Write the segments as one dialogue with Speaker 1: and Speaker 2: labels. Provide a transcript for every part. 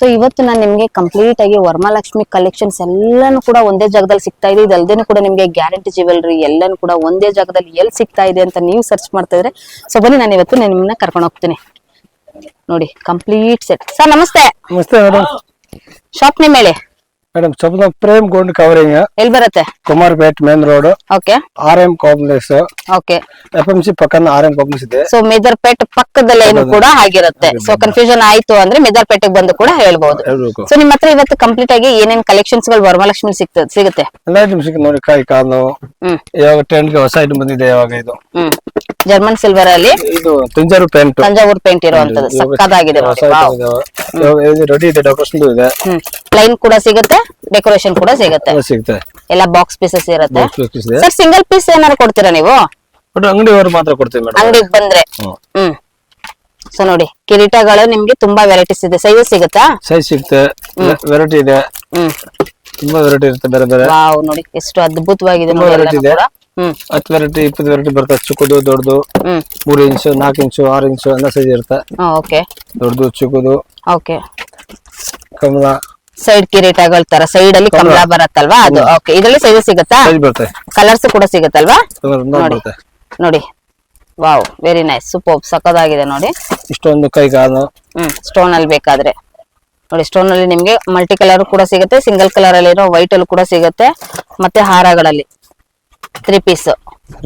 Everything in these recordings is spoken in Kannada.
Speaker 1: ಸೊ ಇವತ್ತು ನಾನು ನಿಮ್ಗೆ ಕಂಪ್ಲೀಟ್ ಆಗಿ ವರಮಹಾಲಕ್ಷ್ಮಿ ಕಲೆಕ್ಷನ್ಸ್ ಎಲ್ಲಾನು ಕೂಡ ಒಂದೇ ಜಾಗದಲ್ಲಿ ಸಿಗ್ತಾ ಇದೆ. ಇದಲ್ದೇನೆ ಕೂಡ ನಿಮ್ಗೆ ಗ್ಯಾರಂಟಿ ಜ್ಯುವೆಲ್ರಿ ಎಲ್ಲಾನು ಕೂಡ ಒಂದೇ ಜಾಗದಲ್ಲಿ ಎಲ್ಲಿ ಸಿಗ್ತಾ ಇದೆ ಅಂತ ನೀವು ಸರ್ಚ್ ಮಾಡ್ತಾ ಇದ್ರೆ ಸೊ ಬನ್ನಿ ನಾನು ಇವತ್ತು ನಿಮ್ಮನ್ನ ಕರ್ಕೊಂಡು ಹೋಗ್ತೀನಿ. ನೋಡಿ ಕಂಪ್ಲೀಟ್ ಸೆಟ್. ಸರ್ ನಮಸ್ತೆ.
Speaker 2: ನಮಸ್ತೆ ಮೇಡಮ್.
Speaker 1: ಶಾಪ್ ನೇಮ್ ಹೇಳಿ
Speaker 2: ಮೇಡಮ್. ಸ್ವಲ್ಪ ಪ್ರೇಮ್ ಗೋಲ್ಡ್ ಕವರಿಂಗ್
Speaker 1: ಎಲ್ಲಿ ಬರುತ್ತೆ?
Speaker 2: Kumarpet main road.
Speaker 1: Okay.
Speaker 2: RM complex.
Speaker 1: Okay.
Speaker 2: FMC ಪಕ್ಕನ RM ಕಾಂಪ್ಲೆಕ್ಸ್ ಇದೆ.
Speaker 1: ಸೊ ಮೇದರ್ಪೇಟ್ ಪಕ್ಕದಲ್ಲೇ ಕೂಡ ಆಗಿರುತ್ತೆ. ಸೊ ಕನ್ಫ್ಯೂಷನ್ ಆಯ್ತು ಅಂದ್ರೆ ಮೇದರ್ಪೇಟೆಗೆ ಬಂದು ಕೂಡ ಹೇಳ್ಬಹುದು. ಸೊ ನಿಮ್ಮ ಹತ್ರ ಇವತ್ತು ಕಂಪ್ಲೀಟ್ ಆಗಿ ಏನೇನ್ ಕಲೆಕ್ಷನ್ಸ್ ಗಳು ವರಮಹಾಲಕ್ಷ್ಮಿ ಸಿಗುತ್ತೆ?
Speaker 2: ಎಲ್ಲ ಐಟಮ್ ಸಿಗುತ್ತೆ ನೋಡಿ. ಕಾಯಿ ಕಾಲು ಇವಾಗ ಟ್ರೆಂಡ್ ಗೆ ಹೊಸ ಐಟಮ್ ಬಂದಿದೆ. ಇವಾಗ ಇದು
Speaker 1: ಜರ್ಮನ್ ಸಿಲ್ವರ್ ಅಲ್ಲಿ
Speaker 2: ಇದು ತಂಜಾವೂರು
Speaker 1: ಪೇಂಟ್ ಇರುವಂತದ್ದು ಸಕ್ಕದಾಗಿದೆ.
Speaker 2: ರೆಡಿ ಇದೆ. ಡೆಕೋರೇಷನ್ ಇದೆ.
Speaker 1: ಪ್ಲೈನ್ ಕೂಡ ಸಿಗುತ್ತೆ, ಡೆಕೋರೇಷನ್ ಕೂಡ ಸಿಗುತ್ತೆ. ಎಲ್ಲ ಬಾಕ್ಸ್ ಪೀಸಸ್ ಇರುತ್ತೆ. ಸರ್ ಸಿಂಗಲ್ ಪೀಸ್ ಏನಾರು ಕೊಡ್ತೀರಾ ನೀವು?
Speaker 2: ಅಂಗಡಿಯವರು ಮಾತ್ರ ಕೊಡ್ತೀವಿ ಮೇಡಮ್.
Speaker 1: ಅಂಗಡಿಗೆ ಬಂದ್ರೆ ಸೊ ನೋಡಿ ಕಿರೀಟಗಳು ನಿಮ್ಗೆ ತುಂಬಾ ವೆರೈಟೀಸ್ ಇದೆ. ಸೈಜ್ ಸಿಗುತ್ತಾ?
Speaker 2: ಸೈಜ್ ಸಿಗುತ್ತೆ, ವೆರೈಟಿ ಇದೆ. ತುಂಬಾ ವೆರೈಟಿ ಇರುತ್ತೆ ಬೇರೆ ಬೇರೆ.
Speaker 1: ವಾವ್ ನೋಡಿ ಎಷ್ಟು ಅದ್ಭುತವಾಗಿದೆ.
Speaker 2: 10 ವೆರೈಟಿ 20 ವೆರೈಟಿ ಬರ್ತದೆ. ಚಿಕ್ಕದು ದೊಡ್ಡದು 3 ಇಂಚು 4 ಇಂಚು 6 ಇಂಚು ಎಲ್ಲ ಸೈಜ್ ಇರುತ್ತೆ.
Speaker 1: ಓಕೆ.
Speaker 2: ದೊಡ್ಡದು ಚಿಕ್ಕದು.
Speaker 1: ಓಕೆ.
Speaker 2: ಕಮಲ
Speaker 1: ಸೈಡ್ ಕಿರೀಟಗಳ ತರ ಸೈಡ್ ಅಲ್ಲಿ ಕಮಲ ಬರುತ್ತಲ್ವಾ ಅದು. ಓಕೆ. ಇದರಲ್ಲಿ ಸೈಜ್ ಸಿಗುತ್ತಾ?
Speaker 2: ಬರುತ್ತೆ.
Speaker 1: ಕಲರ್ಸ್ ಕೂಡ ಸಿಗುತ್ತಲ್ವಾ? ನೋಡಿ ವಾವ್ ವೆರಿ ನೈಸ್ ಸೂಪರ್ ಸಕ್ಕದಾಗಿದೆ ನೋಡಿ.
Speaker 2: ಇಷ್ಟೊಂದು ಕೈ ಕಾಲು
Speaker 1: ಸ್ಟೋನ್ ಅಲ್ಲಿ ಬೇಕಾದ್ರೆ ನೋಡಿ. ಸ್ಟೋನ್ ಅಲ್ಲಿ ನಿಮ್ಗೆ ಮಲ್ಟಿ ಕಲರ್ ಕೂಡ ಸಿಗುತ್ತೆ, ಸಿಂಗಲ್ ಕಲರ್ ಅಲ್ಲಿ ಇರೋ ವೈಟ್ ಅಲ್ಲಿ ಕೂಡ ಸಿಗುತ್ತೆ, ಮತ್ತೆ ಹಾರಗಳಲ್ಲಿ 3 ಪೀಸ್.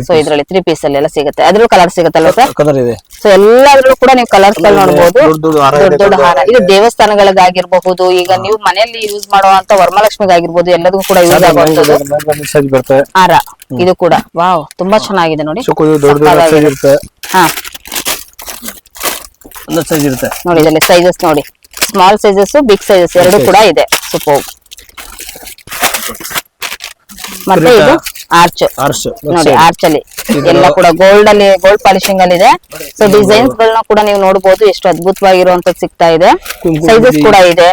Speaker 1: ಸೊ ಇದ್ರಲ್ಲಿ 3 ಪೀಸ್ ಅಲ್ಲಿ ಎಲ್ಲ ಸಿಗುತ್ತೆ. ಅದ್ರಲ್ಲೂ ಕಲರ್ ಸಿಗುತ್ತಲ್ವಾ ಸರ್?
Speaker 2: ಕಲರ್ ಇದೆ.
Speaker 1: ಸೊ ಎಲ್ಲದ್ರಲ್ಲೂ ಕೂಡ ನೀವು ಕಲರ್ಸ್ ಗಳು ನೋಡಬಹುದು. ದೊಡ್ಡ ದೊಡ್ಡ ಹಾರ ಇದು ದೇವಸ್ಥಾನಗಳಿಗಾಗಿರ್ಬಹುದು, ಈಗ ನೀವು ಮನೆಯಲ್ಲಿ ಯೂಸ್ ಮಾಡುವಂತ ವರಮಹಾಲಕ್ಷ್ಮಿಗಾಗಿರ್ಬಹುದು, ಎಲ್ಲದಕ್ಕೂ ಕೂಡ ಯೂಸ್ ಆಗುವಂತದ್ದು ಹಾರ. ಇದು ಕೂಡ ವಾವ್ ತುಂಬಾ ಚೆನ್ನಾಗಿದೆ ನೋಡಿ. ನೋಡಿ ಇದರಲ್ಲಿ ಸೈಜಸ್ ನೋಡಿ, ಸ್ಮಾಲ್ ಸೈಜಸ್ ಬಿಗ್ ಸೈಜಸ್ ಎರಡು ಕೂಡ ಇದೆ. ಸೂಪರ್. ಮತ್ತೆ ಇದು ಆರ್ಚ್ ನೋಡಿ. ಆರ್ಚ್ ಅಲ್ಲಿ ಎಲ್ಲ ಕೂಡ ಗೋಲ್ಡ್ ಪಾಲಿಶಿಂಗ್ ಅಲ್ಲಿ ಇದೆ. ಸೊ ಡಿಸೈನ್ಸ್ ಗಳನ್ನ ಕೂಡ ನೀವು ನೋಡಬಹುದು. ಎಷ್ಟು ಅದ್ಭುತವಾಗಿರುವಂತದ್ದು ಸಿಗ್ತಾ ಇದೆ. ಸೈಜಸ್ ಕೂಡ ಇದೆ.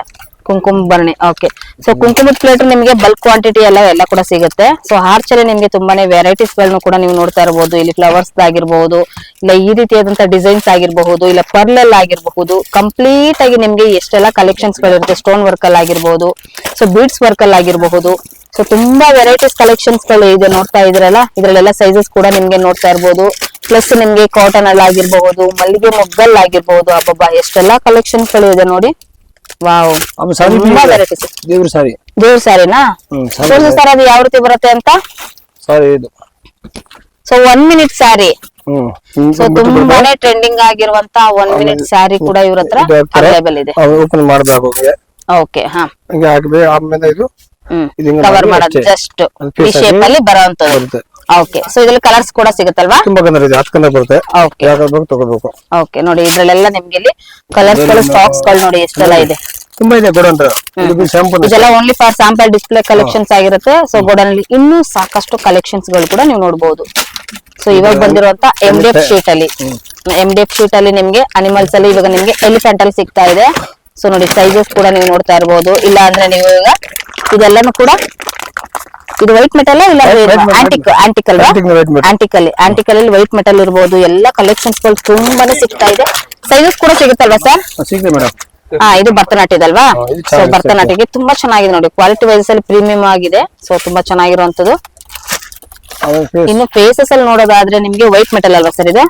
Speaker 1: ಕುಂಕುಮ ಭರಣಿ. ಓಕೆ. ಸೊ ಕುಂಕುಮದ ಪ್ಲೇಟ್ ನಿಮಗೆ ಬಲ್ಕ್ ಕ್ವಾಂಟಿಟಿ ಎಲ್ಲ ಕೂಡ ಸಿಗುತ್ತೆ. ಸೊ ಆರ್ಚ್ ಅಲ್ಲಿ ನಿಮ್ಗೆ ತುಂಬಾನೇ ವೆರೈಟೀಸ್ ಗಳನ್ನ ಕೂಡ ನೀವು ನೋಡ್ತಾ ಇರಬಹುದು. ಇಲ್ಲಿ ಫ್ಲವರ್ಸ್ ಆಗಿರಬಹುದು, ಇಲ್ಲ ಈ ರೀತಿಯಾದಂತಹ ಡಿಸೈನ್ಸ್ ಆಗಿರಬಹುದು, ಇಲ್ಲ ಪರ್ಲ್ ಅಲ್ಲಿ ಆಗಿರಬಹುದು. ಕಂಪ್ಲೀಟ್ ಆಗಿ ನಿಮ್ಗೆ ಎಷ್ಟೆಲ್ಲ ಕಲೆಕ್ಷನ್ಸ್ ಗಳಿರುತ್ತೆ. ಸ್ಟೋನ್ ವರ್ಕ್ ಅಲ್ಲಿ ಆಗಿರಬಹುದು, ಸೊ ಬೀಡ್ಸ್ ವರ್ಕ್ ಅಲ್ಲಿ ಆಗಿರಬಹುದು. ಸೊ ತುಂಬಾ ವೆರೈಟೀಸ್ ಕಲೆಕ್ಷನ್ಸ್ ಗಳು ಇದೆ ನೋಡ್ತಾ ಇದ್ರಲ್ಲ. ಇದ್ರಲ್ಲೆಲ್ಲ ಸೈಜಸ್ ಕೂಡ ನಿಮ್ಗೆ ನೋಡ್ತಾ ಇರಬಹುದು. ಪ್ಲಸ್ ನಿಮ್ಗೆ ಕಾಟನ್ ಅಲ್ಲಿ ಆಗಿರಬಹುದು, ಮಲ್ಲಿಗೆ ಮೊಗ್ಗಲ್ ಆಗಿರಬಹುದು. ಅಬ್ಬಬ್ಬಾ ಎಷ್ಟೆಲ್ಲಾ ಕಲೆಕ್ಷನ್ಸ್ ಗಳು ಇದೆ ನೋಡಿ. ವಾವ್ ತುಂಬಾ ವೆರೈಟೀಸ್. ದೇವ್ರ ಸಾರಿನಾ? ಸರ್ ಅದು ಯಾವ ರೀತಿ ಬರುತ್ತೆ ಅಂತ? So 1 minute sari. ಸೊ ತುಂಬಾನೇ ಟ್ರೆಂಡಿಂಗ್ ಆಗಿರುವಂತ 1 ಮಿನಿಟ್ ಸ್ಯಾರಿ ಕೂಡ ಇವ್ರ ಹತ್ರ ಅವೈಲೇಬಲ್ ಇದೆ. ಓಕೆ. ಹಾ ಕವರ್ ಮಾಡೋದು ಜಸ್ಟ್ ಈ ಶೇಪ್ ಅಲ್ಲಿ ಬರುವಂತದ್ದು. ಓಕೆ. ಸೊ ಇದ್ರಲ್ಲಿ ಕಲರ್ಸ್ ಕೂಡ ಸಿಗುತ್ತಲ್ವಾ?
Speaker 2: ತುಂಬಾ ಕಲರ್ ಇದೆ. 10 ಕಲರ್ ಬರುತ್ತೆ.
Speaker 1: ಓಕೆ. ಓಕೆ ನೋಡಿ ಇದ್ರಲ್ಲೆಲ್ಲ ನಿಮ್ಗೆ ಇಲ್ಲಿ ಕಲರ್ಸ್ ಗಳು ಸ್ಟಾಕ್ಸ್ ಗಳು ನೋಡಿ ಎಷ್ಟೆಲ್ಲ ಇದೆ.
Speaker 2: ತುಂಬಾ ಇದೆ ಗೋಡನ್.
Speaker 1: ಇದೆಲ್ಲ only for sample display collections ಆಗಿರುತ್ತೆ. ಸೊ ಗೋಡನ್ ಅಲ್ಲಿ ಇನ್ನೂ ಸಾಕಷ್ಟು ಕಲೆಕ್ಷನ್ಸ್ ಗಳು ಕೂಡ ನೀವು ನೋಡಬಹುದು. ಸೊ ಇವಾಗ ಬಂದಿರುವಂತ MDF ಶೀಟ್ ಅಲ್ಲಿ ನಿಮ್ಗೆ ಅನಿಮಲ್ಸ್ ಅಲ್ಲಿ ಇವಾಗ ನಿಮ್ಗೆ ಎಲಿಫೆಂಟ್ ಅಲ್ಲಿ ಸಿಗ್ತಾ ಇದೆ. ಸೊ ನೋಡಿ ಸೈಜಸ್ ಕೂಡ ನೀವು ನೋಡ್ತಾ ಇರಬಹುದು. ಇಲ್ಲ ಅಂದ್ರೆ ನೀವು ಈಗ ಇದೆಲ್ಲಾನು ಕೂಡ ಇದು ವೈಟ್ ಮೆಟಲ್ ಇಲ್ಲ ಆಂಟಿಕಲ್ ಅಲ್ಲಿ ವೈಟ್ ಮೆಟಲ್ ಇರಬಹುದು. ಎಲ್ಲ ಕಲೆಕ್ಷನ್ಸ್ ಗಳು ತುಂಬಾನೇ ಸಿಗ್ತಾ ಇದೆ. ಸೈಜಸ್ ಕೂಡ ಸಿಗುತ್ತಲ್ವಾ ಸರ್? ಇದು ಭರತನಾಟ್ಯದಲ್ವಾ? ಸೊ ಭರತನಾಟ್ಯಕ್ಕೆ ತುಂಬಾ ಚೆನ್ನಾಗಿದೆ ನೋಡಿ. ಕ್ವಾಲಿಟಿ ವೈಸ್ ಅಲ್ಲಿ ಪ್ರೀಮಿಯಂ ಆಗಿದೆ. ಸೊ ತುಂಬಾ ಚೆನ್ನಾಗಿರುವಂತದ್ದು. ಇನ್ನು ಫೇಸಸ್ ಅಲ್ಲಿ ನೋಡೋದಾದ್ರೆ ನಿಮ್ಗೆ ವೈಟ್ ಮೆಟಲ್ ಅಲ್ವಾ ಸರ್? ಇದು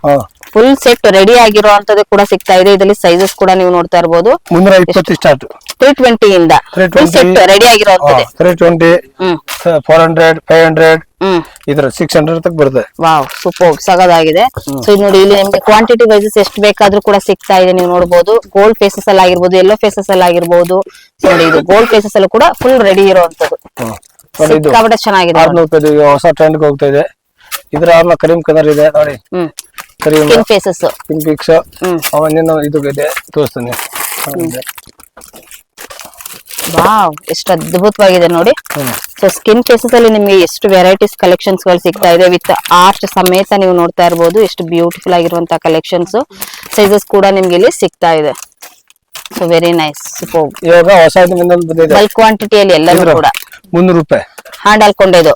Speaker 1: ಫುಲ್ ಸೆಟ್ ರೆಡಿ ಆಗಿರುವಂತದ್ದು ಕೂಡ ಸಿಗ್ತಾ ಇದೆ. ಇದರಲ್ಲಿ ಸೈಜಸ್ ಕೂಡ ನೀವು ನೋಡ್ತಾ ಇರಬಹುದು. 320 ಇಂದ ಫುಲ್ ಸೆಟ್ ರೆಡಿ ಆಗಿರುವಂತದ್ದು.
Speaker 2: 320 400 500 ಇದರ 600 ತನಕ ಬರುತ್ತೆ.
Speaker 1: Wow super ಸಗದಾಗಿದೆ. ಸೊ ಇದು ನೋಡಿ ಇಲ್ಲಿ ನಿಮ್ಗೆ ಕ್ವಾಂಟಿಟಿ ವೈಸಸ್ ಎಷ್ಟು ಬೇಕಾದ್ರೂ ಕೂಡ ಸಿಗ್ತಾ ಇದೆ. ನೀವು ನೋಡಬಹುದು ಗೋಲ್ಡ್ ಫೇಸಸ್ ಅಲ್ಲಿ ಆಗಿರ್ಬೋದು, ಯೆಲ್ಲೋ ಫೇಸಸ್ ಅಲ್ಲಿ ಆಗಿರ್ಬೋದು. ನೋಡಿ ಇದು ಗೋಲ್ಡ್ ಫೇಸಸ್ ಅಲ್ಲಿ ಕೂಡ ಫುಲ್ ರೆಡಿ ಇರುವಂತದ್ದು. ಸಿಕ್ಕಾಪಟ್ಟೆ ಚೆನ್ನಾಗಿದೆ.
Speaker 2: ಹೊಸ ಟ್ರೆಂಡ್ ಹೋಗ್ತಾ ಇದೆ. ಇದ್ರ ಕರೀಮ್ ಕಲರ್ ಇದೆ ನೋಡಿ.
Speaker 1: ಸ್ಕಿನ್ ಫೇಸಸ್
Speaker 2: ಇದು ಇದೆ ತೋರಿಸ್ತಾನೆ.
Speaker 1: ವಾವ್ ಎಷ್ಟು ಅದ್ಭುತವಾಗಿದೆ ನೋಡಿ. ಸೊ ಸ್ಕಿನ್ ಫೇಸಸ್ ಅಲ್ಲಿ ನಿಮ್ಗೆ ಎಷ್ಟು ವೆರೈಟೀಸ್ ಕಲೆಕ್ಷನ್ಸ್ ಗಳು ಸಿಗ್ತಾ ಇದೆ. ವಿತ್ ಆರ್ಚ್ ಸಮೇತ ನೀವು ನೋಡ್ತಾ ಇರಬಹುದು. ಎಷ್ಟು ಬ್ಯೂಟಿಫುಲ್ ಆಗಿರುವಂತಹ ಕಲೆಕ್ಷನ್ಸ್. ಸೈಜಸ್ ಕೂಡ ನಿಮ್ಗೆ ಇಲ್ಲಿ ಸಿಗ್ತಾ ಇದೆ. So very nice super.
Speaker 2: ಇವಾಗ ಹೊಸ
Speaker 1: ಬಲ್ಕ್ ಕ್ವಾಂಟಿಟಿಯಲ್ಲಿ ಎಲ್ಲರೂ ಕೂಡ
Speaker 2: 300 ರೂಪಾಯಿ
Speaker 1: ಹ್ಯಾಂಡ್ ಹಾಕೊಂಡಿದ್ದು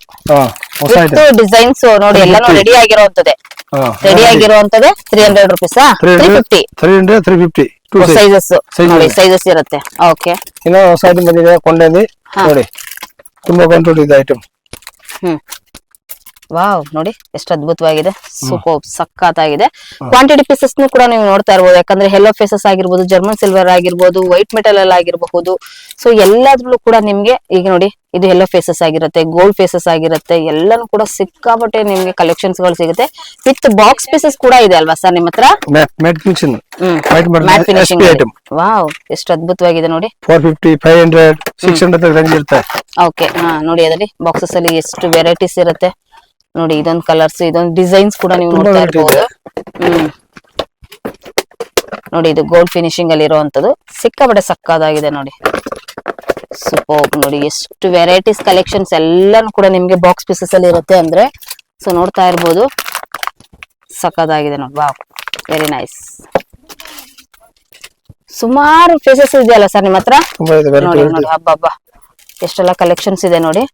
Speaker 1: ಡಿಸೈನ್ಸ್ ನೋಡಿ. ಎಲ್ಲಾನು ರೆಡಿ ಆಗಿರುವಂತದ್ದೇ. ರೆಡಿ ಆಗಿರುವಂತದ್ದೇ 300 ರೂಪೀಸ್. 350 ಸೈಜಸ್ ನೋಡಿ, ಸೈಜಸ್ ಇರುತ್ತೆ. ಓಕೆ,
Speaker 2: ಇನ್ನು ಹೊಸ ಐಟಮ್ ಬಂದಿದೆ ಕೊಂಡೆಂದಿ ನೋಡಿ, ತುಂಬಾ ಕಂಟ್ರೋಲ್ ಇದೆ ಐಟಮ್.
Speaker 1: ವಾವ್, ನೋಡಿ ಎಷ್ಟು ಅದ್ಭುತವಾಗಿದೆ, ಸೂಪರ್ ಸಕ್ಕತ್ತಾಗಿದೆ. ಕ್ವಾಂಟಿಟಿ ಪೀಸಸ್ ಕೂಡ ನೀವು ನೋಡ್ತಾ ಇರ್ಬೋದು, ಯಾಕಂದ್ರೆ ಹೆಲ್ಲೋ ಫೇಸಸ್ ಆಗಿರ್ಬೋದು, ಜರ್ಮನ್ ಸಿಲ್ವರ್ ಆಗಿರ್ಬೋದು, ವೈಟ್ ಮೆಟಲ್ ಅಲ್ಲಿ ಆಗಿರಬಹುದು. ಸೊ ಎಲ್ಲಾದ್ರಲ್ಲೂ ಕೂಡ ನಿಮ್ಗೆ ಈಗ ನೋಡಿ, ಇದು ಎಲ್ಲೋ ಫೇಸಸ್ ಆಗಿರುತ್ತೆ, ಗೋಲ್ಡ್ ಫೇಸಸ್ ಆಗಿರುತ್ತೆ, ಎಲ್ಲಾನು ಕೂಡ ಸಿಕ್ಕಾಪಟ್ಟೆ ನಿಮ್ಗೆ ಕಲೆಕ್ಷನ್ಸ್ ಗಳು ಸಿಗುತ್ತೆ. ವಿತ್ ಬಾಕ್ಸ್ ಪೀಸಸ್ ಕೂಡ ಇದೆ ಅಲ್ವಾ ಸರ್ ನಿಮ್ಮ ಹತ್ರ?
Speaker 2: ಮ್ಯಾಟ್ ಫಿನಿಶಿಂಗ್,
Speaker 1: ವಾವ್, ಎಷ್ಟು ಅದ್ಭುತವಾಗಿದೆ ನೋಡಿ.
Speaker 2: 450, 500, 600 ರೇಂಜ್ ಇರುತ್ತೆ.
Speaker 1: ಓಕೆ, ನೋಡಿ ಅದರಲ್ಲಿ ಬಾಕ್ಸಸ್ ಅಲ್ಲಿ ಎಷ್ಟು ವೆರೈಟೀಸ್ ಇರುತ್ತೆ ನೋಡಿ. ಇದೊಂದು ಕಲರ್ಸ್, ಇದೊಂದು ಡಿಸೈನ್ಸ್ ಕೂಡ ನೀವು ನೋಡ್ತಾ ಇರ್ಬೋದು. ನೋಡಿ, ಇದು ಗೋಲ್ಡ್ ಫಿನಿಶಿಂಗ್ ಅಲ್ಲಿ ಇರುವಂತದ್ದು, ಸಿಕ್ಕಾಪಟ್ಟೆ ಸಕ್ಕದಾಗಿದೆ ನೋಡಿ. ಸೂಪರ್ ನೋಡಿ, ಎಷ್ಟು ವೆರೈಟೀಸ್ ಕಲೆಕ್ಷನ್ಸ್ ಎಲ್ಲಾನು ಕೂಡ ನಿಮ್ಗೆ ಬಾಕ್ಸ್ ಪೀಸಸ್ ಅಲ್ಲಿ ಇರುತ್ತೆ ಅಂದ್ರೆ. ಸೊ ನೋಡ್ತಾ ಇರ್ಬೋದು, ಸಕ್ಕದಾಗಿದೆ ನೋಡಿ. Wow, very nice. ಸುಮಾರು ಫೇಸಸ್ ಇದೆಯಲ್ಲ ಸರ್ ನಿಮ್ಮ ಹತ್ರ? ನೋಡಿ ನೋಡಿ, ಹಬ್ಬ ಎಷ್ಟೆಲ್ಲ ಕಲೆಕ್ಷನ್ಸ್ ಇದೆ ನೋಡಿ.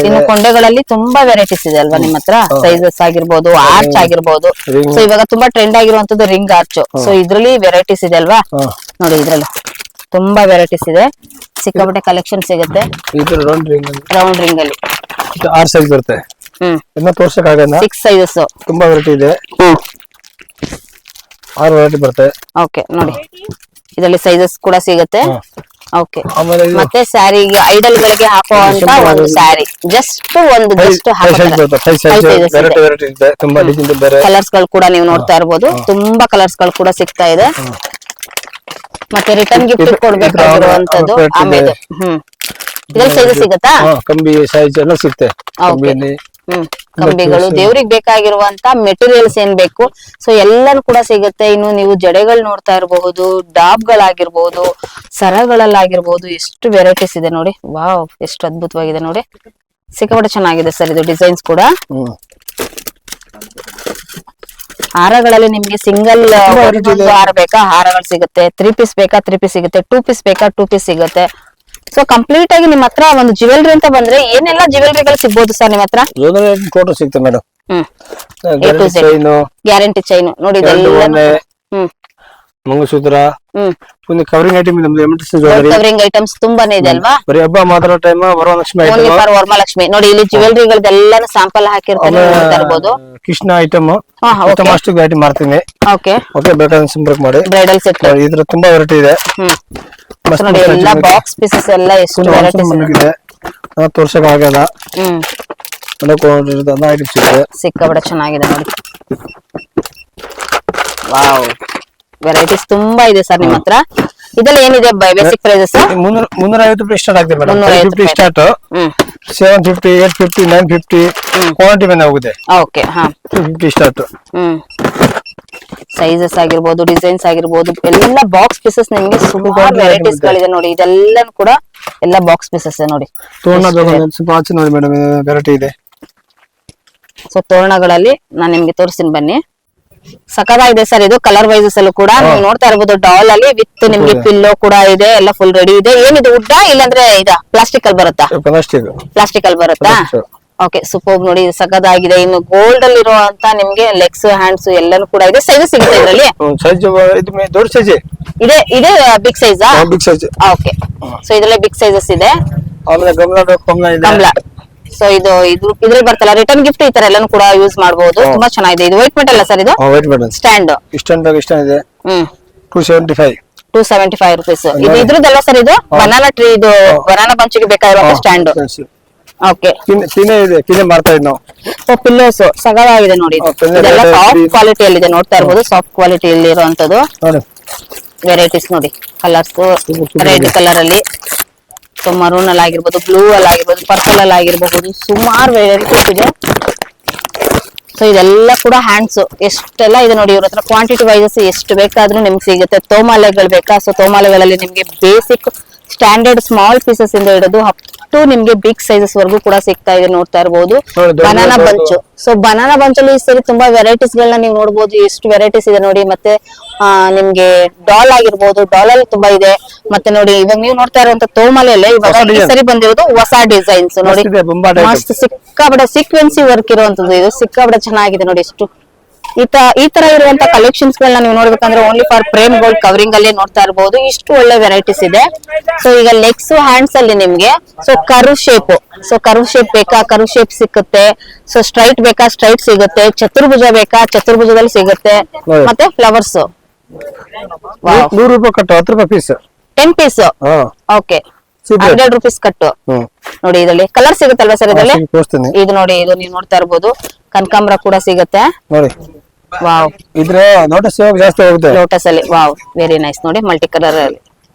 Speaker 1: ಇನ್ನು ಕೊಂಡೆಗಳಲ್ಲಿ ತುಂಬಾ ವೆರೈಟೀಸ್ ಇದೆ ಅಲ್ವಾ ನಿಮ್ಮ ಹತ್ರ? ಸೈಜಸ್ ಆಗಿರ್ಬೋದು, ಆರ್ಚ್ ಆಗಿರ್ಬೋದು. ಸೊ ಇವಾಗ ತುಂಬಾ ಟ್ರೆಂಡ್ ಆಗಿರುವಂತದ್ದು ರಿಂಗ್ ಆರ್ಚ್. ಸೊ ಇದ್ರಲ್ಲಿ ವೆರೈಟೀಸ್ ಇದೆ ಅಲ್ವಾ? ನೋಡಿ, ಇದ್ರಲ್ಲಿ ತುಂಬಾ ವೆರೈಟೀಸ್ ಇದೆ, ಸಿಕ್ಕಾಪಟ್ಟೆ ಕಲೆಕ್ಷನ್ ಸಿಗುತ್ತೆ. ರೌಂಡ್ ರಿಂಗ್ ಅಲ್ಲಿ
Speaker 2: 6 ಸೈಜ್ ಬರುತ್ತೆ. ತೋರ್ಸಕ್ ಆಗಲ್ಲ,
Speaker 1: 6 ಸೈಜಸ್
Speaker 2: ತುಂಬಾ ವೆರೈಟಿ ಇದೆ. 6 ವೆರೈಟಿ ಬರುತ್ತೆ. ಓಕೆ,
Speaker 1: ನೋಡಿ ಇದರಲ್ಲಿ ಸೈಜಸ್ ಕೂಡ ಸಿಗುತ್ತೆ. ಓಕೆ, ಮತ್ತೆ ಸ್ಯಾರಿಗೆ ಐಡಲ್ ಗಳಿಗೆ ಹಾಕುವಂತ ಒಂದು ಸ್ಯಾರಿ, ಜಸ್ಟ್ ಕಲರ್ಸ್ ಗಳು ಕೂಡ ನೀವು ನೋಡ್ತಾ ಇರ್ಬೋದು. ತುಂಬಾ ಕಲರ್ಸ್ ಗಳು ಕೂಡ ಸಿಗ್ತಾ ಇದೆ. ಮತ್ತೆ ರಿಟರ್ನ್ ಗಿಫ್ಟ್ ಕೊಡ್ಬೇಕಾಗಿರುವಂತದ್ದು. ಆಮೇಲೆ ಇದ್ರಲ್ಲಿ ಸೈಜ್ ಸಿಗತ್ತಾ?
Speaker 2: ಕಂಬಿ ಸೈಜ್ ಎಲ್ಲ ಸಿಗುತ್ತೆ.
Speaker 1: ಕಂಬಿಗಳು, ದೇವ್ರಿಗೆ ಬೇಕಾಗಿರುವಂತ ಮೆಟೀರಿಯಲ್ಸ್ ಏನ್ ಬೇಕು ಸೊ ಎಲ್ಲಾನು ಕೂಡ ಸಿಗುತ್ತೆ. ಇನ್ನು ನೀವು ಜಡೆಗಳು ನೋಡ್ತಾ ಇರಬಹುದು, ಡಾಬ್ಗಳಾಗಿರ್ಬಹುದು, ಸರಗಳಲ್ಲಾಗಿರ್ಬಹುದು, ಎಷ್ಟು ವೆರೈಟೀಸ್ ಇದೆ ನೋಡಿ. ವಾವ್, ಎಷ್ಟು ಅದ್ಭುತವಾಗಿದೆ ನೋಡಿ, ಸಿಕ್ಕಾಪಟ್ಟೆ ಚೆನ್ನಾಗಿದೆ ಸರ್ ಇದು ಡಿಸೈನ್ಸ್ ಕೂಡ. ಹಾರಗಳಲ್ಲಿ ನಿಮ್ಗೆ ಸಿಂಗಲ್ ಹಾರ ಬೇಕಾ, ಹಾರಗಳು ಸಿಗುತ್ತೆ. 3 ಪೀಸ್ ಬೇಕಾ, 3 ಪೀಸ್ ಸಿಗುತ್ತೆ. 2 ಪೀಸ್ ಬೇಕಾ, 2 ಪೀಸ್ ಸಿಗುತ್ತೆ. ಸೊ ಕಂಪ್ಲೀಟ್ ಆಗಿ ನಿಮ್ ಹತ್ರ ಒಂದು ಜ್ಯುವೆಲ್ರಿ ಅಂತ ಬಂದ್ರೆ ಏನೆಲ್ಲ ಜ್ಯುವೆಲ್ರಿಗಳು ಸಿಗ್ಬೋದು ಸರ್ ನಿಮ್ಮ ಹತ್ರ?
Speaker 2: ಫೋಟೋ ಸಿಗುತ್ತೆ ಮೇಡಮ್.
Speaker 1: ಗ್ಯಾರಂಟಿ ಚೈನ್ ನೋಡಿ,
Speaker 2: ಮಂಗಲಸೂತ್ರ, ಒಂದು ಕವರಿಂಗ್ ಐಟಮ್
Speaker 1: ಕವರಿಂಗ್ ಐಟಮ್ಸ್ ತುಂಬಾನೇ ಇದೆ ಅಲ್ವಾ?
Speaker 2: ಬರೀ ಹಬ್ಬ ಮಾತ್ರ ಟೈಮ್ ವರಮಹಾಲಕ್ಷ್ಮಿ
Speaker 1: ವರಮಹಾಲಕ್ಷ್ಮಿ ನೋಡಿ, ಇಲ್ಲಿ ಜ್ಯುವೆಲ್ರಿಗಳೆಲ್ಲಾನು ಸ್ಯಾಂಪಲ್ ಹಾಕಿರ್ತಾರೆ, ನೋಡ್ತಾ ಇರ್ಬೋದು.
Speaker 2: ಕೃಷ್ಣ ಐಟಮ್ ಅಷ್ಟು ಐಟಮ್ ಮಾಡ್ತೀನಿ. ಓಕೆ, ಬೇಕಾದ್ರೆ ಸಂಪರ್ಕ ಮಾಡಿ.
Speaker 1: ಬ್ರೈಡಲ್ ಸೆಟ್
Speaker 2: ಇದ್ರ ತುಂಬಾ ವೆರೈಟಿ ಇದೆ
Speaker 1: ನೋಡಿ. ಎಲ್ಲ ಬಾಕ್ಸ್ ಪೀಸಸ್ ಎಲ್ಲ ಎಷ್ಟು ವೆರೈಟೀಸ್ ಇದೆ,
Speaker 2: ತೋರ್ಸಕ್ ಆಗಲ್ಲ.
Speaker 1: ಸಿಕ್ಕಾಪಟ್ಟೆ ಚೆನ್ನಾಗಿದೆ ನೋಡಿ. ವಾವ್, ವೆರೈಟೀಸ್ ತುಂಬಾ ಇದೆ ಸರ್ ನಿಮ್ಮ ಹತ್ರ. ಇದೆಲ್ಲ ಏನಿದೆ ಬೇಸಿಕ್ ಪ್ರೈಸಸ್?
Speaker 2: 350 ರೂಪಾಯಿ ಸ್ಟಾರ್ಟ್ ಆಗಿದೆ ಮೇಡಮ್. 350 ಸ್ಟಾರ್ಟ್, 750, 850, 950 ಕ್ವಾಲಿಟಿ ಮೇಲೆ ಹೋಗುತ್ತೆ.
Speaker 1: Okay,
Speaker 2: 250 start.
Speaker 1: ಸೈಜಸ್ ಆಗಿರ್ಬೋದು, ಡಿಸೈನ್ಸ್ ಆಗಿರ್ಬೋದು, ಎಲ್ಲ ಬಾಕ್ಸ್ ಪೀಸಸ್ ನಿಮ್ಗೆ ಸುಮಾರು ವೆರೈಟೀಸ್ ಗಳಿದೆ ನೋಡಿ. ಇದೆಲ್ಲ ಕೂಡ ಎಲ್ಲ ಬಾಕ್ಸ್ ಪೀಸಸ್ ನೋಡಿ.
Speaker 2: ನೋಡಿ ಮೇಡಮ್, ವೆರೈಟಿ ಇದೆ.
Speaker 1: ಸೊ ತೋರಣಗಳಲ್ಲಿ ನಾನು ನಿಮ್ಗೆ ತೋರಿಸ್ತೀನಿ ಬನ್ನಿ. ಸಖತ್ತಾಗಿದೆ ಸರ್ ಇದು. ಕಲರ್ ವೈಸಸ್ ಅಲ್ಲೂ ಕೂಡ ನೀವು ನೋಡ್ತಾ ಇರಬಹುದು. ಡಾಲ್ ಅಲ್ಲಿ ವಿತ್ ನಿಮ್ಗೆ ಪಿಲ್ಲೋ ಕೂಡ ಇದೆ, ಎಲ್ಲ ಫುಲ್ ರೆಡಿ ಇದೆ. ಏನಿದೆ ವುಡ್ ಇಲ್ಲಾಂದ್ರೆ ಇದ ಪ್ಲಾಸ್ಟಿಕ್ ಅಲ್ಲಿ ಬರುತ್ತಾ? ಪ್ಲಾಸ್ಟಿಕ್ ಅಲ್ಲಿ ಬರುತ್ತಾ? ಓಕೆ, ಸೂಪರ್ ನೋಡಿ, ಸಖತ್ತಾಗಿದೆ. ಇನ್ನು ಗೋಲ್ಡ್ ಅಲ್ಲಿ ಇರುವಂತ ನಿಮ್ಗೆ ಲೆಗ್ಸ್, ಹ್ಯಾಂಡ್ಸ್ ಎಲ್ಲಾನು ಕೂಡ ಇದೆ. ಸೈಜ್ ಸಿಗುತ್ತೆ ಇದರಲ್ಲಿ?
Speaker 2: ದೊಡ್ಡ ಸೈಜ್
Speaker 1: ಇದೆ. ಇದೆ ಬಿಗ್ ಸೈಜ್? ಓಕೆ, ಸೊ ಇದರಲ್ಲಿ ಬಿಗ್ ಸೈಜಸ್ ಇದೆ. ಕಮಲ, ಸೊ ಇದು ಇದ್ರಲ್ಲಿ ಬರ್ತಲ್ಲ ರಿಟರ್ನ್ ಗಿಫ್ಟ್, ಈ ತರ ಎಲ್ಲಾನು ಕೂಡ ಯೂಸ್ ಮಾಡಬಹುದು. ತುಂಬಾ ಚೆನ್ನಾಗಿದೆ. ಇದು ವೈಟ್ ಮೆಟಲ್ ಸರ್? ಇದು ಸ್ಟ್ಯಾಂಡ್
Speaker 2: ಇದೆ.
Speaker 1: 275 ರೂಪೀಸ್. ಇದು ಇದ್ರದ್ದಲ್ಲ ಸರ್? ಇದು ಬನಾನಾ ಟ್ರೀ, ಇದು ಬನಾನಾ ಬಂಚಿಗೆ ಬೇಕಾಗಿರುವ ಸ್ಟ್ಯಾಂಡ್. ಓಕೆ,
Speaker 2: ಮಾಡ್ತಾ ಇದ್ ನಾವು.
Speaker 1: ಪಿಲ್ಲೋಸ್ ಸಗವಾಗಿದೆ ನೋಡಿ. ಇದೆಲ್ಲ ಸಾಫ್ಟ್ ಕ್ವಾಲಿಟಿಯಲ್ಲಿ ಇದೆ, ನೋಡ್ತಾ ಇರಬಹುದು. ಸಾಫ್ಟ್ ಕ್ವಾಲಿಟಿಯಲ್ಲಿ ಇರುವಂತದ್ದು ವೆರೈಟೀಸ್ ನೋಡಿ. ಕಲರ್ಸ್ ರೆಡ್ ಕಲರ್ ಅಲ್ಲಿ, ಸೊ ಮರೂನ್ ಅಲ್ಲಿ ಆಗಿರ್ಬೋದು, ಬ್ಲೂ ಅಲ್ಲಿ ಆಗಿರ್ಬೋದು, ಪರ್ಪಲ್ ಅಲ್ಲಿ ಆಗಿರಬಹುದು, ಸುಮಾರು ವೆರೈಟೀಸ್ ಇದೆ. ಸೊ ಇದೆಲ್ಲ ಕೂಡ ಹ್ಯಾಂಡ್ಸ್ ಎಷ್ಟೆಲ್ಲ ಇದೆ ನೋಡಿ. ಇವ್ರ ಹತ್ರ ಕ್ವಾಂಟಿಟಿ ವೈಸಸ್ ಎಷ್ಟು ಬೇಕಾದ್ರೂ ನಿಮ್ಗೆ ಸಿಗುತ್ತೆ. ತೋಮಾಲೆಗಳು ಬೇಕಾ? ಸೊ ತೋಮಾಲೆಗಳಲ್ಲಿ ನಿಮ್ಗೆ ಬೇಸಿಕ್ ಸ್ಟ್ಯಾಂಡರ್ಡ್ ಸ್ಮಾಲ್ ಪೀಸಸ್ ಇಂದ ಹಿಡಿದು ಅಪ್ ಟು ನಿಮ್ಗೆ ಬಿಗ್ ಸೈಜಸ್ ವರೆಗೂ ಕೂಡ ಸಿಗ್ತಾ ಇದೆ, ನೋಡ್ತಾ ಇರಬಹುದು. Banana bunch, so banana bunch ಅಲ್ಲಿ ಈ ಸರಿ ತುಂಬಾ ವೆರೈಟೀಸ್ ಗಳನ್ನ ನೀವು ನೋಡಬಹುದು. ಎಷ್ಟು ವೆರೈಟೀಸ್ ಇದೆ ನೋಡಿ. ಮತ್ತೆ ನಿಮ್ಗೆ ಡಾಲ್ ಆಗಿರ್ಬೋದು, ಡಾಲ್ ಅಲ್ಲಿ ತುಂಬಾ ಇದೆ. ಮತ್ತೆ ನೋಡಿ, ಇವಾಗ ನೀವು ನೋಡ್ತಾ ಇರುವಂತ ತೋಮಾಲೆಯಲ್ಲೇ ಇವಾಗ ಈ ಸರಿ ಬಂದಿರೋದು ಹೊಸ ಡಿಸೈನ್ಸ್ ನೋಡಿ. ಮಸ್ತ್ ಸಿಕ್ಕಾಪಟ್ಟೆ ಸೀಕ್ವೆನ್ಸಿ ವರ್ಕ್ ಇರುವಂತದ್ದು. ಇದು ಸಿಕ್ಕಾಪಟ್ಟೆ ಚೆನ್ನಾಗಿದೆ ನೋಡಿ. ಎಷ್ಟು ಈ ತರ ಇರುವಂತ ಕಲೆಕ್ಷನ್ಸ್ ಗಳನ್ನ ನೀವು ನೋಡ್ಬೇಕಂದ್ರೆ only for Prem gold covering ಅಲ್ಲಿ ನೋಡ್ತಾ ಇರಬಹುದು. ಇಷ್ಟು ಒಳ್ಳೆ ವೆರೈಟೀಸ್ ಇದೆ. ಸೊ ಈಗ ಲೆಗ್ಸ್ ಹ್ಯಾಂಡ್ಸ್ ಅಲ್ಲಿ ನಿಮ್ಗೆ ಕರ್ವ್ ಶೇಪ್ ಬೇಕಾ ಕರ್ವ್ ಶೇಪ್ ಸಿಕ್ಕುತ್ತೆ. ಸೊ ಸ್ಟ್ರೈಟ್ ಬೇಕಾ ಸ್ಟ್ರೈಟ್ ಸಿಗುತ್ತೆ. ಚತುರ್ಭುಜ ಬೇಕಾ ಚತುರ್ಭುಜದಲ್ಲಿ ಸಿಗುತ್ತೆ. ಮತ್ತೆ ಫ್ಲವರ್ಸ್
Speaker 2: 100 ರೂಪಾಯಿ ಕಟ್ಟು 10 ರೂಪಾಯಿ ಪೀಸ್
Speaker 1: 10 ಪೀಸ್. ಓಕೆ 100 ರುಪೀಸ್ ಕಟ್ಟು. ನೋಡಿ ಇದರಲ್ಲಿ ಕಲರ್ ಸಿಗುತ್ತಲ್ವಾ ಸರ್ ಇದರಲ್ಲಿ? ಇದು ನೋಡಿ, ಇದು ನೀವು ನೋಡ್ತಾ ಇರಬಹುದು ಕನಕಾಂಬರ ಕೂಡ ಸಿಗುತ್ತೆ ನೋಡಿ. ವಾವ್,
Speaker 2: ಇದ್ರ ಲೋಟಸ್ ಜಾಸ್ತಿ ಹೋಗುತ್ತೆ.
Speaker 1: ಲೋಟಸ್ ಅಲ್ಲಿ ವಾವ್ ವೆರಿ ನೈಸ್ ನೋಡಿ, ಮಲ್ಟಿ ಕಲರ್ ಅಲ್ಲಿ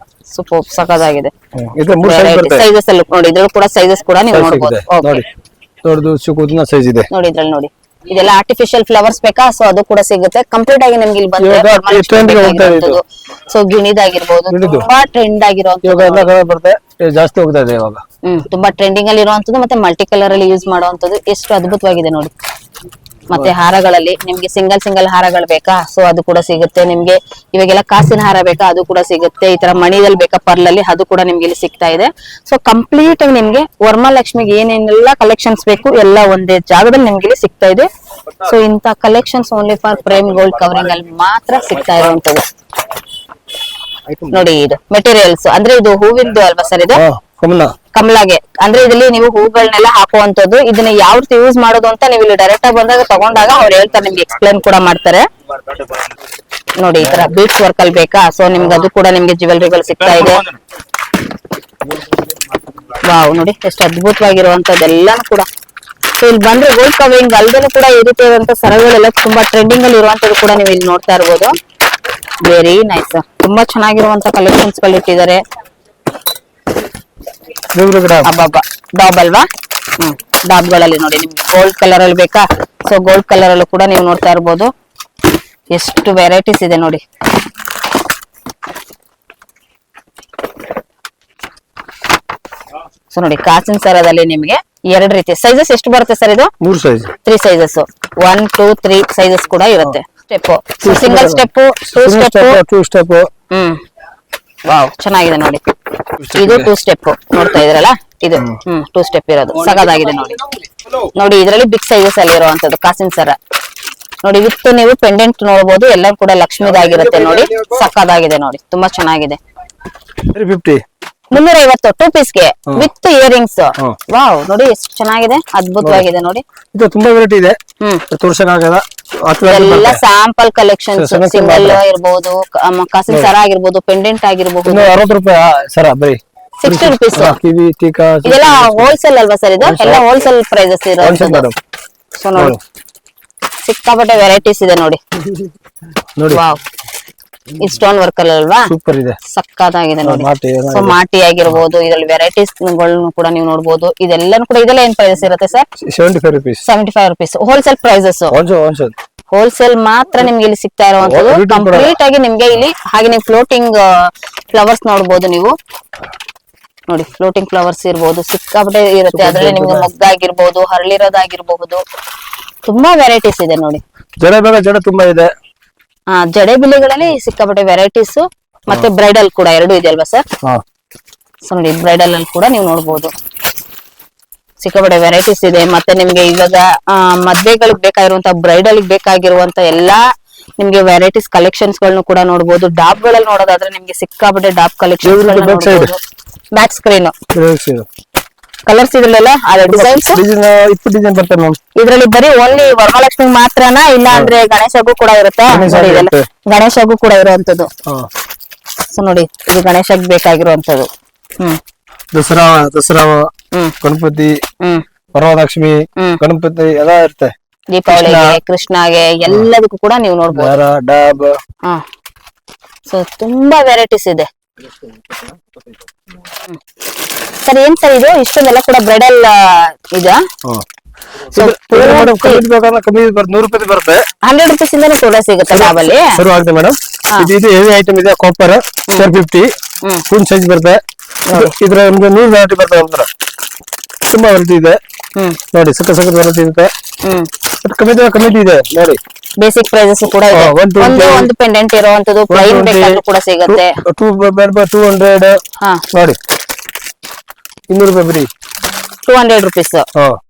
Speaker 1: ಸೂಪರ್ ಸಖತ್ತಾಗಿದೆ.
Speaker 2: ಇದು 3 ಸೈಜ್ ಬರುತ್ತೆ.
Speaker 1: ಸೈಜಸ್ ಅಲ್ಲಿ ನೋಡಿ, ಇದ್ರಲ್ಲಿ ಕೂಡ ಸೈಜಸ್ ಕೂಡ ನೀವು ನೋಡಬಹುದು.
Speaker 2: ನೋಡಿ ದೊಡ್ಡದು ಚಿಕ್ಕದು ಸೈಜ್ ಇದೆ
Speaker 1: ನೋಡಿ. ಇದ್ರಲ್ಲಿ ನೋಡಿ ಇದೆಲ್ಲ ಆರ್ಟಿಫಿಷಿಯಲ್ ಫ್ಲವರ್ಸ್ ಬೇಕಾ, ಸೊ ಅದು ಕೂಡ ಸಿಗುತ್ತೆ. ಕಂಪ್ಲೀಟ್ ಆಗಿ ನಿಮ್ಗೆ ಇಲ್ಲಿ ಬಂದ್ರೆ ಸೊ ಗಿಣಿದಾಗಿರ್ಬೋದು, ತುಂಬಾ ಟ್ರೆಂಡ್ ಆಗಿರುವಂತದ್ದು
Speaker 2: ಜಾಸ್ತಿ ಹೋಗ್ತಾ ಇದೆ ಇವಾಗ.
Speaker 1: ತುಂಬಾ ಟ್ರೆಂಡಿಂಗ್ ಅಲ್ಲಿ ಇರುವಂತದ್ದು ಮತ್ತೆ ಮಲ್ಟಿ ಕಲರ್ ಅಲ್ಲಿ ಯೂಸ್ ಮಾಡುವಂತದ್ದು ಎಷ್ಟು ಅದ್ಭುತವಾಗಿದೆ ನೋಡಿ. ಮತ್ತೆ ಹಾರಗಳಲ್ಲಿ ನಿಮ್ಗೆ ಸಿಂಗಲ್ ಹಾರಗಳು ಬೇಕಾ, ಸೊ ಅದು ಕೂಡ ಸಿಗುತ್ತೆ ನಿಮ್ಗೆ. ಇವಾಗೆಲ್ಲ ಕಾಸಿನ ಹಾರ ಬೇಕಾ, ಅದು ಕೂಡ ಸಿಗುತ್ತೆ. ಈ ತರ ಮಣಿದಲ್ಲಿ ಬೇಕಾ ಪರ್ಲ್ ಅಲ್ಲಿ, ಅದು ಕೂಡ ನಿಮ್ಗೆ ಇಲ್ಲಿ ಸಿಗ್ತಾ ಇದೆ. ಸೊ ಕಂಪ್ಲೀಟ್ ಆಗಿ ನಿಮ್ಗೆ ವರಮಹಾಲಕ್ಷ್ಮಿಗೆ ಏನೇನೆಲ್ಲ ಕಲೆಕ್ಷನ್ಸ್ ಬೇಕು ಎಲ್ಲ ಒಂದೇ ಜಾಗದಲ್ಲಿ ನಿಮ್ಗೆ ಇಲ್ಲಿ ಸಿಗ್ತಾ ಇದೆ. ಸೊ ಇಂತ collections only for Prem gold covering ಅಲ್ಲಿ ಮಾತ್ರ ಸಿಗ್ತಾ ಇರುವಂತದ್ದು. ನೋಡಿ ಇದು ಮೆಟೀರಿಯಲ್ಸ್ ಅಂದ್ರೆ ಇದು ಹೂವಿಂದು ಅಲ್ವಾ ಸರ್? ಇದು ಕಮಲಾಗೆ ಅಂದ್ರೆ ಇದರಲ್ಲಿ ನೀವು ಹೂಗಳನ್ನೆಲ್ಲ ಹಾಕುವಂತದ್ದು. ಇದನ್ನ ಯಾವ ರೀತಿ ಯೂಸ್ ಮಾಡೋದು ಅಂತ ನೀವು ಇಲ್ಲಿ ಡೈರೆಕ್ಟ್ ಆಗಿ ಬಂದಾಗ ತಗೊಂಡಾಗ ಅವ್ರು ಹೇಳ್ತಾರೆ, ನಿಮ್ಗೆ ಎಕ್ಸ್ಪ್ಲೈನ್ ಕೂಡ ಮಾಡ್ತಾರೆ. ನೋಡಿ ಈ ತರ ಬೀಟ್ಸ್ ವರ್ಕ್ ಅಲ್ಲಿ ಬೇಕಾ, ಸೊ ನಿಮ್ಗೆ ಅದು ಕೂಡ ನಿಮ್ಗೆ ಜ್ಯುವೆಲ್ರಿಗಳು ಸಿಗ್ತಾ ಇದೆ. ವಾವ್ ನೋಡಿ ಎಷ್ಟು ಅದ್ಭುತವಾಗಿರುವಂತದ್ದೆಲ್ಲಾನು ಕೂಡ. ಸೊ ಇಲ್ಲಿ ಬಂದ್ರೆ ಗೋಲ್ಡ್ ಕವರಿಂಗ್ ಅಲ್ದೇನು ಕೂಡ ಈ ರೀತಿ ಇರುವಂತ ಸರಗಳೆಲ್ಲ ತುಂಬಾ ಟ್ರೆಂಡಿಂಗ್ ಅಲ್ಲಿ ಇರುವಂತದ್ದು ಕೂಡ ನೀವು ಇಲ್ಲಿ ನೋಡ್ತಾ ಇರ್ಬೋದು. ವೆರಿ ನೈಸ್, ತುಂಬಾ ಚೆನ್ನಾಗಿರುವಂತ ಕಲೆಕ್ಷನ್ಸ್ ಗಳು ಇಟ್ಟಿದ್ದಾರೆ. ಡಾಬ್ ಅಲ್ವಾ? ಡಾಬ್ಗಳಲ್ಲಿ ನೋಡಿ ನಿಮ್ಗೆ ಗೋಲ್ಡ್ ಕಲರ್ ಅಲ್ಲಿ ಬೇಕಾ, ಸೊ ಗೋಲ್ಡ್ ಕಲರ್ ಅಲ್ಲೂ ಕೂಡ ನೀವು ನೋಡ್ತಾ ಇರ್ಬೋದು. ಎಷ್ಟು ವೆರೈಟೀಸ್ ಇದೆ ನೋಡಿ. ಸೊ ನೋಡಿ ಕಾಸಿನ ಸರದಲ್ಲಿ ನಿಮ್ಗೆ 2 ರೀತಿ ಸೈಜಸ್ ಎಷ್ಟು ಬರುತ್ತೆ ಸರ್? ಇದು
Speaker 2: 3 ಸೈಜ್
Speaker 1: 3 ಸೈಜಸ್ 1 2 3 ಸೈಜಸ್ ಕೂಡ ಇರುತ್ತೆ. Step single step
Speaker 2: 2 step.
Speaker 1: Wow ಚೆನ್ನಾಗಿದೆ ನೋಡಿ. ಇದು 2 ಸ್ಟೆಪ್ ನೋಡ್ತಾ ಇದ್ರಲ್ಲ, ಇದು 2 ಸ್ಟೆಪ್ ಇರೋದು ಸಗದಾಗಿದೆ ನೋಡಿ. ನೋಡಿ ಇದರಲ್ಲಿ ಬಿಗ್ ಸೈಜಸ್ ಅಲ್ಲಿ ಇರುವಂತದ್ದು ಕಾಸಿನ ಸರ ನೋಡಿ. ವಿತ್ ನೀವು ಪೆಂಡೆಂಟ್ ನೋಡಬಹುದು, ಎಲ್ಲ ಕೂಡ ಲಕ್ಷ್ಮಿದಾಗಿರುತ್ತೆ ನೋಡಿ. ಸಕ್ಕದಾಗಿದೆ ನೋಡಿ, ತುಂಬಾ ಚೆನ್ನಾಗಿದೆ. 350 2 ಪೀಸ್ಗೆ ವಿತ್ ಇಯರಿಂಗ್ಸ್. ವಾವ್ ನೋಡಿ ಎಷ್ಟು ಚೆನ್ನಾಗಿದೆ, ಅದ್ಭುತವಾಗಿದೆ ನೋಡಿ.
Speaker 2: ಇದು ತುಂಬಾ ವೆರೈಟಿ ಇದೆ, ತೋರ್ಸಕ್ಕಾಗಲ್ಲ.
Speaker 1: ಎಲ್ಲ ಸ್ಯಾಂಪಲ್ ಕಲೆಕ್ಷನ್ಸ್, ಸಿಂಗಲ್ ಇರಬಹುದು, ಕಾಸಿನ ಸರ ಆಗಿರ್ಬೋದು, ಪೆಂಡೆಂಟ್ ಆಗಿರ್ಬಹುದು.
Speaker 2: 60 ರೂಪಾಯಿ ಸರ ಬರೀ
Speaker 1: 60 ರುಪೀಸ್.
Speaker 2: ಕಿವಿ ಟೀಕಾ
Speaker 1: ಇದೆಲ್ಲ ಹೋಲ್ಸೇಲ್ ಅಲ್ವಾ ಸರ್? ಇದು ಎಲ್ಲ ಹೋಲ್ಸೇಲ್ ಪ್ರೈಸಸ್ ಇರೋದು. ಸೊ ನೋಡಿ ಸಿಕ್ಕಾಪಟ್ಟೆ ವೆರೈಟೀಸ್ ಇದೆ ನೋಡಿ. ವಾವ್ ಈ ಸ್ಟೋನ್ ವರ್ಕ್ ಅಲ್ವಾ,
Speaker 2: ಸೂಪರ್ ಇದೆ,
Speaker 1: ಸಕ್ಕತ್ತಾಗಿದೆ ನೋಡಿ. ಸೊ ಮಾಟಿ ಆಗಿರ್ಬೋದು, ಇದ್ರಲ್ಲಿ ವೆರೈಟೀಸ್ ಗಳನ್ನು ಕೂಡ ನೀವು ನೋಡಬಹುದು. ಇದೆಲ್ಲನೂ ಕೂಡ ಇದೆಲ್ಲ ಏನ್ ಪ್ರೈಸಸ್ ಇರುತ್ತೆ sir? 75 rupees wholesale prices. Wholesale ಮಾತ್ರ ನಿಮ್ಗೆ ಇಲ್ಲಿ ಸಿಗ್ತಾ ಇರುವಂತದ್ದು ಕಂಪ್ಲೀಟ್ ಆಗಿ ನಿಮ್ಗೆ ಇಲ್ಲಿ. ಹಾಗೆ ನೀವು ಫ್ಲೋಟಿಂಗ್ ಫ್ಲವರ್ಸ್ ನೋಡಬಹುದು ನೀವು ನೋಡಿ. ಫ್ಲೋಟಿಂಗ್ ಫ್ಲವರ್ಸ್ ಇರ್ಬೋದು, ಸಿಕ್ಕಾಪಟ್ಟೆ ಇರುತ್ತೆ. ಅದ್ರಲ್ಲಿ ನಿಮ್ಗೆ ಮೊಗ್ಗಾಗಿರ್ಬೋದು, ಹರಳಿರೋದಾಗಿರ್ಬಹುದು, ತುಂಬಾ ವೆರೈಟೀಸ್ ಇದೆ ನೋಡಿ.
Speaker 2: ಜಡ ತುಂಬಾ ಇದೆ.
Speaker 1: ಜಡೆ ಬಿಲ್ಲಿಗಳಲ್ಲಿ ಸಿಕ್ಕಾಪಟ್ಟೆ ವೆರೈಟೀಸ್ ಮತ್ತೆ ಬ್ರೈಡಲ್ ಕೂಡ 2 ಇದೆ ಅಲ್ವಾ ಸರ್? ಸೊ ನೋಡಿ ಬ್ರೈಡಲ್ ಅಲ್ಲಿ ಕೂಡ ನೀವು ನೋಡಬಹುದು ಸಿಕ್ಕಾಪಟ್ಟೆ ವೆರೈಟೀಸ್ ಇದೆ. ಮತ್ತೆ ನಿಮ್ಗೆ ಇವಾಗ ಮದ್ವೆಗಳಿಗೆ ಬೇಕಾಗಿರುವಂತ ಬ್ರೈಡಲ್ ಬೇಕಾಗಿರುವಂತ ಎಲ್ಲಾ ನಿಮ್ಗೆ ವೆರೈಟೀಸ್ ಕಲೆಕ್ಷನ್ಸ್ ಗಳನ್ನು ಕೂಡ ನೋಡಬಹುದು. ಡಾಬ್ ಗಳಲ್ಲಿ ನೋಡೋದಾದ್ರೆ ನಿಮ್ಗೆ ಸಿಕ್ಕಾಪಟ್ಟೆ ಡಾಬ್ ಕಲೆಕ್ಷನ್. ಬ್ಯಾಕ್ ಸ್ಕ್ರೀನ್ ಕಲರ್ಸ್ ಇದ್ರಲ್ಲ ಡಿಸೈನ್ಸ್
Speaker 2: 20 ಡಿಸೈನ್ ಬರ್ತದೆ ಮ್ಯಾಮ್.
Speaker 1: ಇದ್ರಲ್ಲಿ ಬರೀ ಓನ್ಲಿ ವರಮಹಾಲಕ್ಷ್ಮಿ ಮಾತ್ರನಾ, ಇಲ್ಲ ಅಂದ್ರೆ ಗಣೇಶಗೂ ಕೂಡ ಇರುತ್ತೆ? ಗಣೇಶಗೂ ಕೂಡ ಇರುವಂತದ್ದು. ಸೊ ನೋಡಿ ಇದು ಗಣೇಶಗ್ ಬೇಕಾಗಿರುವಂತದ್ದು.
Speaker 2: ದಸರಾ ಗಣಪತಿ, ವರಮಹಾಲಕ್ಷ್ಮಿ, ಗಣಪತಿ ಎಲ್ಲ ಇರುತ್ತೆ.
Speaker 1: ದೀಪಾವಳಿಗೆ, ಕೃಷ್ಣಗೆ ಎಲ್ಲದಕ್ಕೂ ಕೂಡ ನೀವು ನೋಡ್ಬೋದು.
Speaker 2: ಡಾಬ್
Speaker 1: ಸೊ ತುಂಬಾ ವೆರೈಟೀಸ್ ಇದೆ ಸರ್. ಏನ್ ಸರ್ ಇದು ಇಷ್ಟೊಂದೆಲ್ಲ ಕೂಡ ಬ್ರೈಡಲ್ ಇದೆ?
Speaker 2: 100 ರೂಪಾಯಿ ಬರುತ್ತೆ.
Speaker 1: 100 ರುಪೀಸ್ ಇಂದಾನೆ ಕೂಡ ಸಿಗುತ್ತೆ ಲಾಭಲ್ಲಿ.
Speaker 2: ಶುರು ಆಗಿದೆ ಮೇಡಮ್. ಇದು ಹೆವಿ ಐಟಮ್ ಇದೆ. ಕಾಪರ್ 450 ಫುಲ್ ಸೈಜ್ ಬರುತ್ತೆ. ಇದ್ರ ನಮ್ಗೆ 100 ವೆರೈಟಿ ಬರ್ತದೆ. ಒಂಥರ ತುಂಬಾ ವೆರೈಟಿ ಇದೆ ನೋಡಿ. ಸಕ್ಕ ವೆರೈಟಿ ಇರುತ್ತೆ. ಕಮಿಟಿ ಇದೆ ನೋಡಿ.
Speaker 1: ಬೇಸಿಕ್ ಪ್ರೈಸಸ್ ಕೂಡ ಇದೆ. ಒಂದು ಪೆಂಡೆಂಟ್ ಇರುವಂತದ್ದು ಪ್ಲೈನ್ ಬೇಕಾದ್ರೂ ಕೂಡ ಸಿಗುತ್ತೆ.
Speaker 2: 200 ನೋಡಿ 200 ರೂಪಾಯಿ ಬರೀ
Speaker 1: 200 ರುಪೀಸ್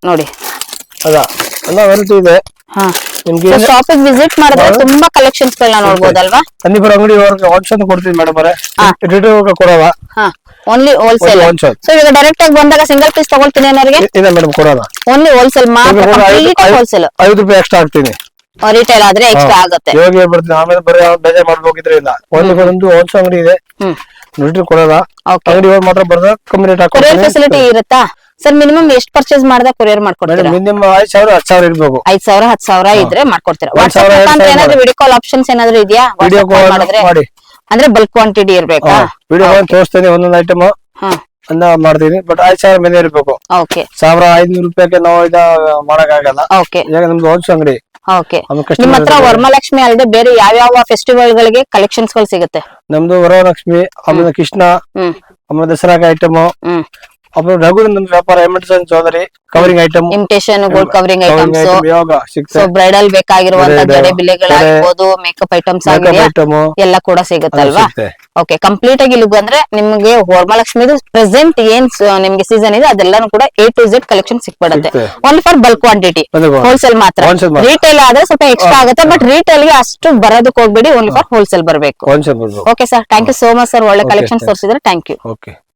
Speaker 1: ನೋಡಿ.
Speaker 2: ಅದ ಎಲ್ಲ ವೆರೈಟಿ ಇದೆ
Speaker 1: ಹಾ
Speaker 2: ನಿಮ್ಗೆ
Speaker 1: ಶಾಪಿಗೆ ವಿಸಿಟ್ ಮಾಡಿದ್ರೆ ತುಂಬಾ ಕಲೆಕ್ಷನ್ಸ್ ಗಳನ್ನ ನೋಡ್ಬೋದಲ್ವಾ?
Speaker 2: ಹಂದಿಪುರ ಅಂಗಡಿ ಹೋಲ್ಸೇಲ್ ಕೊಡ್ತೀವಿ ಮೇಡಮ್ ಅವರೇ, ರಿಟೇಲ್ ಕೊಡೋಲ್ಲ,
Speaker 1: ಹಾ ಓನ್ಲಿ ಹೋಲ್ಸೇಲ್. ಸೊ ಈಗ ಡೈರೆಕ್ಟ್ ಆಗಿ ಬಂದಾಗ ಸಿಂಗಲ್ ಪೀಸ್ ತಗೊಳ್ತೀನಿ ಅನ್ನೋರಿಗೆ
Speaker 2: ಇದೆ ಮೇಡಮ್ ಕೊಡೋಲ್ಲ,
Speaker 1: ಓನ್ಲಿ ಹೋಲ್ಸೇಲ್ ಮಾತ್ರ, ಹೋಲ್ಸೇಲ್.
Speaker 2: 5 ರೂಪಾಯಿ ಎಕ್ಸ್ಟ್ರಾ ಹಾಕ್ತೀನಿ,
Speaker 1: ರಿಟೇಲ್ ಆದ್ರೆ ಎಕ್ಸ್ಟ್ರಾ ಆಗುತ್ತೆ.
Speaker 2: ಇವಾಗ ಬರ್ತೀನಿ, ಆಮೇಲೆ ಬರೀ ಬೇಜಾರ್ ಮಾಡಿ ಹೋಗಿದ್ರೆ ಇಲ್ಲ. ಒಂದು ಹೋಲ್ಸೇಲ್ ಅಂಗಡಿ ಇದೆ, ರಿಟೇಲ್ ಕೊಡೋಲ್ಲ, ಅಂಗಡಿ ಮಾತ್ರ ಬರ್ದ ಕಮ್ಮಿ ರೇಟ್ ಹಾಕಿ.
Speaker 1: ಕೊರಿಯರ್ ಫೆಸಿಲಿಟಿ ಇರುತ್ತಾ ಸರ್? ಮಿನಿಮಮ್ ಎಷ್ಟು ಪರ್ಚೇಸ್ ಮಾಡಿದಾಗ ಕೊರಿಯರ್ ಮಾಡ್ಕೊಡ್ತೀರಾ?
Speaker 2: ಮಿನಿಮಮ್ 5,000 10,000 ಇರ್ಬೇಕು.
Speaker 1: 5,000 10,000 ಇದ್ರೆ ಮಾಡ್ಕೊಡ್ತೀರಾ? ವಾಟ್ಸ್ಆಪ್ ಮುಖಾಂತರ ಏನಾದ್ರು ವಿಡಿಯೋ ಕಾಲ್ ಆಪ್ಷನ್ಸ್ ಏನಾದ್ರು ಇದೆಯಾ?
Speaker 2: ವಿಡಿಯೋ ಕಾಲ್ ಮಾಡಿ,
Speaker 1: ಅಂದ್ರೆ ಬಲ್ಕ್ ಕ್ವಾಂಟಿಟಿ ಇರ್ಬೇಕಾ?
Speaker 2: ವಿಡಿಯೋ ಕಾಲ್ ತೋರಿಸ್ತೇನೆ, ಒಂದೊಂದು ಐಟಮ್ ಅನ್ನ ಮಾಡ್ತೀನಿ, ಬಟ್ 5,000 ಮೇಲೆ ಇರ್ಬೇಕು.
Speaker 1: ಓಕೆ
Speaker 2: 1,500 ರೂಪಾಯಿಗೆ ನಾವು ಮಾಡಕ್ ಆಗಲ್ಲ.
Speaker 1: ಓಕೆ
Speaker 2: ಈಗ ನಮ್ದು ಹೋಲ್ಸೇಲ್ ಅಂಗಡಿ.
Speaker 1: ಓಕೆ ನಿಮ್ಮ ಹತ್ರ ವರಮಹಾಲಕ್ಷ್ಮಿ ಅಲ್ಲದೆ ಬೇರೆ ಯಾವ ಫೆಸ್ಟಿವಲ್ ಗಳಿಗೆ ಕಲೆಕ್ಷನ್ಸ್ ಗಳು ಸಿಗುತ್ತೆ?
Speaker 2: ನಮ್ದು ವರಮಹಾಲಕ್ಷ್ಮಿ, ಆಮೇಲೆ ಕೃಷ್ಣ, ಆಮೇಲೆ ದಸರಾಗ ಐಟಮ್, ಆಮೇಲೆ ರಘುನಂದನ್ ವ್ಯಾಪಾರ, emergency jewellery, covering item,
Speaker 1: imitation gold covering items,
Speaker 2: ಯೋಗ
Speaker 1: ಸೊ ಬ್ರೈಡಲ್ ಬೇಕಾಗಿರುವಂತ ಜಡೆ ಬಿಲ್ಲೆಗಳಾಗಿರ್ಬೋದು, ಮೇಕಪ್ ಐಟಮ್ಸ್ ಎಲ್ಲ ಕೂಡ ಸಿಗುತ್ತಲ್ವಾ? ಓಕೆ ಕಂಪ್ಲೀಟ್ ಆಗಿ ಇಲ್ಲಿ ಬಂದ್ರೆ ನಿಮ್ಗೆ ವರಮಹಾಲಕ್ಷ್ಮಿದು ಪ್ರೆಸೆಂಟ್ ಏನ್ ನಿಮ್ಗೆ ಸೀಸನ್ ಇದೆ ಅದೆಲ್ಲಾನು ಕೂಡ A to Z ಕಲೆಕ್ಷನ್ ಸಿಕ್ಬಿಡುತ್ತೆ. Only for bulk quantity, wholesale ಮಾತ್ರ. ರಿಟೇಲ್ ಆದ್ರೆ ಸ್ವಲ್ಪ ಎಕ್ಸ್ಟ್ರಾ ಆಗುತ್ತೆ, ಬಟ್ ರಿಟೇಲ್ ಗೆ ಅಷ್ಟು ಬರೋದಕ್ಕೆ ಹೋಗ್ಬೇಡಿ, ಓನ್ಲಿ ಫಾರ್ ಹೋಲ್ಸೇಲ್ ಬರಬೇಕು. Okay sir, thank you so much sir, ಒಳ್ಳೆ ಕಲೆಕ್ಷನ್ ತೋರಿಸಿದ್ರೆ ಥ್ಯಾಂಕ್ ಯು.